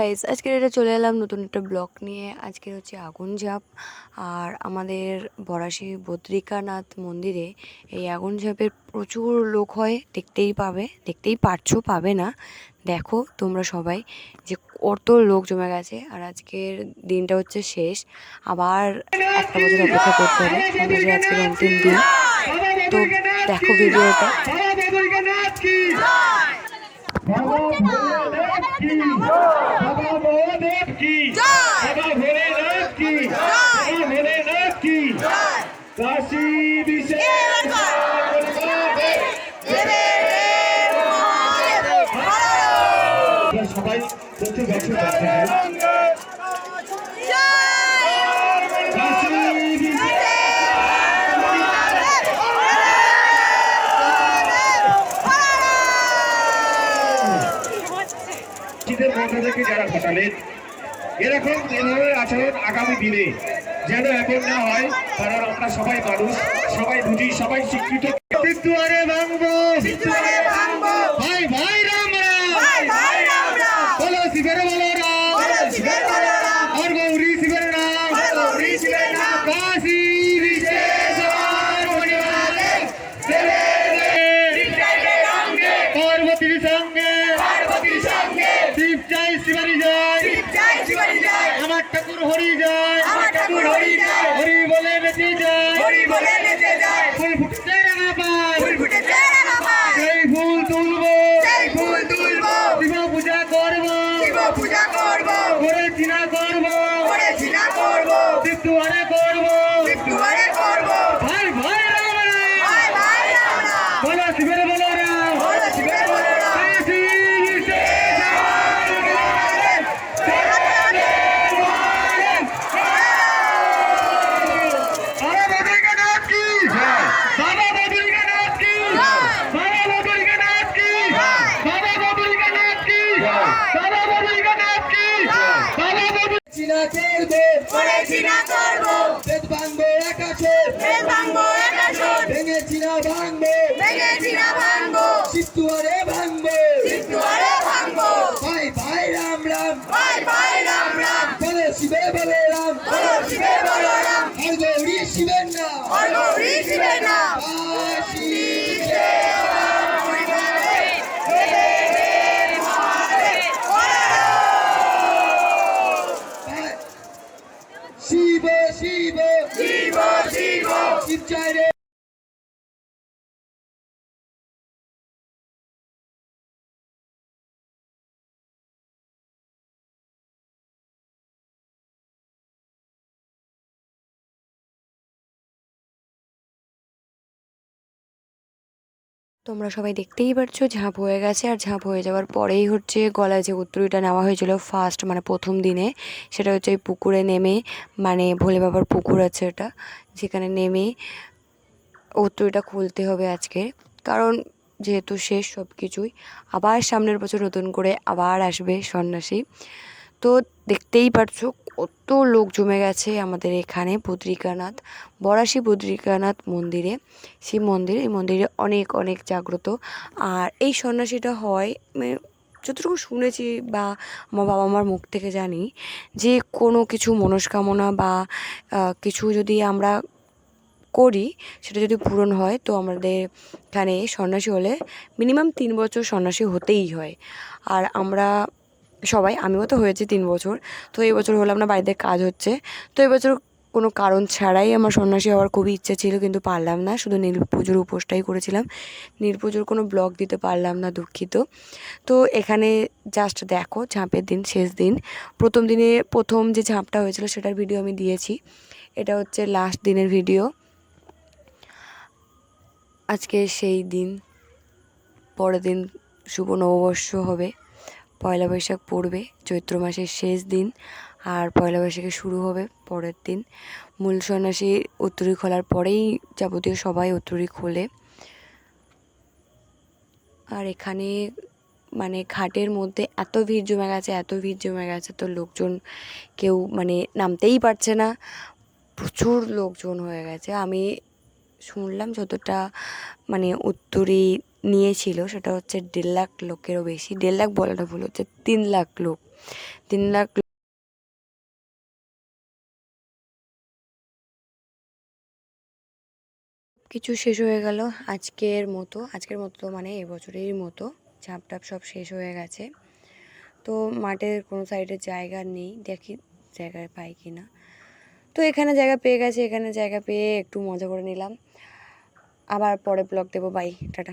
Guys, আজকের এটা চলে এলাম নতুন একটা ব্লগ নিয়ে। আজকের হচ্ছে আগুন ঝাঁপ। আর আমাদের বরাশি বদ্রিকানাথ মন্দিরে এই আগুন ঝাঁপের প্রচুর লোক হয়, দেখতেই পারছো, পাবে না। দেখো তোমরা সবাই যে কত লোক জমে গেছে। আর আজকের দিনটা হচ্ছে শেষ, আবার একটা বছর অপেক্ষা করতে হবে। সন্ন্যাসী আজকের অন্তিম দিন। তো দেখো ভিডিওটা। বাবা ভোলেনাথ কি বাবা মহাদেব কি বাবা ভোলেনাথ কি বাবা ভোলেনাথ কি কাশী বিশ্বনাথ সবাই প্রচুর বছর যারা ঘটালেন এরকম ধরনের আচরণ আগামী দিনে যেন এমন না হয়, কারণ আমরা সবাই মানুষ, সবাই বুঝি, সবাই স্বীকৃত। ভাই ভাই রাম রাম বলো শিবের বলো রাম আর গৌরী শিবের নাম কাশী বিশ্বনাথ পার্বতীর সঙ্গে শিব জয় শিবানী জয় আমার ঠাকুর হরি জয় হরি বলে বেঁচে যায় ফুল ফুটতে রাঙা পায় সেই ফুল তুলবো শিব পূজা করবো করে চিনা করবো শিব দুয়ারে করবো ভাই ভাই রাম রাম বলো শিবের বলো রাম কাশী চিনা করবো বেদ ভাঙবো আকাশে ভেঙে চিনা ভাঙবো চিত্তুয়ারে ভাঙবো ভাই ভাই রাম রাম বলে শিবে বলে রাম আর গৌরী শিবের নাম কাশী শিব শিব শিব জয় রে। তোমরা সবাই দেখতেই পারছো ঝাঁপ হয়ে গেছে। আর ঝাঁপ হয়ে যাওয়ার পরেই হচ্ছে গলায় যে উত্তরীটা নেওয়া হয়েছিল ফার্স্ট, মানে প্রথম দিনে, সেটা হচ্ছে ওই পুকুরে নেমে, মানে ভোলে বাবার পুকুর আছে এটা, যেখানে নেমে উত্তরীটা খুলতে হবে আজকে। কারণ যেহেতু শেষ সব কিছুই, আবার সামনের বছর নতুন করে আবার আসবে সন্ন্যাসী। তো দেখতেই পারছো কত লোক জমে গেছে আমাদের এখানে বরাশি বদ্রিকানাথ মন্দিরে। এই মন্দিরে অনেক অনেক জাগ্রত। আর এই সন্ন্যাসীটা হয়, যতটুকু শুনেছি বা আমার বাবা মার মুখ থেকে জানি, যে কোনো কিছু মনস্কামনা বা কিছু যদি আমরা করি, সেটা যদি পূরণ হয়, তো আমাদের এখানে সন্ন্যাসী হলে মিনিমাম 3 বছর সন্ন্যাসী হতেই হয়। আর আমরা সবাই, আমিও তো হয়েছি 3 বছর, তো এই বছর হলাম না, বাড়িতে কাজ হচ্ছে। তো এই বছর কোনো কারণ ছাড়াই আমার সন্ন্যাসী হওয়ার খুবই ইচ্ছে ছিল, কিন্তু পারলাম না। শুধু নীল পুজোর উপোসটাই করেছিলাম, নীল পুজোর কোনো ব্লগ দিতে পারলাম না, দুঃখিত। তো এখানে জাস্ট দেখো ঝাঁপের দিন, শেষ দিন। প্রথম যে ঝাঁপটা হয়েছিল সেটার ভিডিও আমি দিয়েছি, এটা হচ্ছে লাস্ট দিনের ভিডিও। আজকে সেই দিন, পরের দিন শুভ নববর্ষ হবে, পয়লা বৈশাখ পড়বে, চৈত্র মাসের শেষ দিন। আর পয়লা বৈশাখে শুরু হবে পরের দিন। মূল সন্ন্যাসী উত্তরী খোলার পরেই যাবতীয় সবাই উত্তরী খোলে। আর এখানে মানে ঘাটের মধ্যে এত ভিড় জমে গেছে, তো লোকজন কেউ মানে নামতেই পারছে না, প্রচুর লোকজন হয়ে গেছে। আমি শুনলাম যতটা মানে উত্তরী নিয়েছিল সেটা হচ্ছে 1.5 লাখ লোকেরও বেশি। 1.5 লাখ বলাটা ভুল হচ্ছে, 3 লাখ লোক 3 লাখ কিছু শেষ হয়ে গেল আজকের মতো মানে এবছরের মতো ঝাঁপ টাপ সব শেষ হয়ে গেছে। তো মাঠের কোনো সাইডে জায়গা নেই, দেখি জায়গা পাই কি না। তো এখানে জায়গা পেয়ে গেছে, এখানে জায়গা পেয়ে একটু মজা করে নিলাম। আবার পরে ব্লগ দেবো, বাই, টাটা।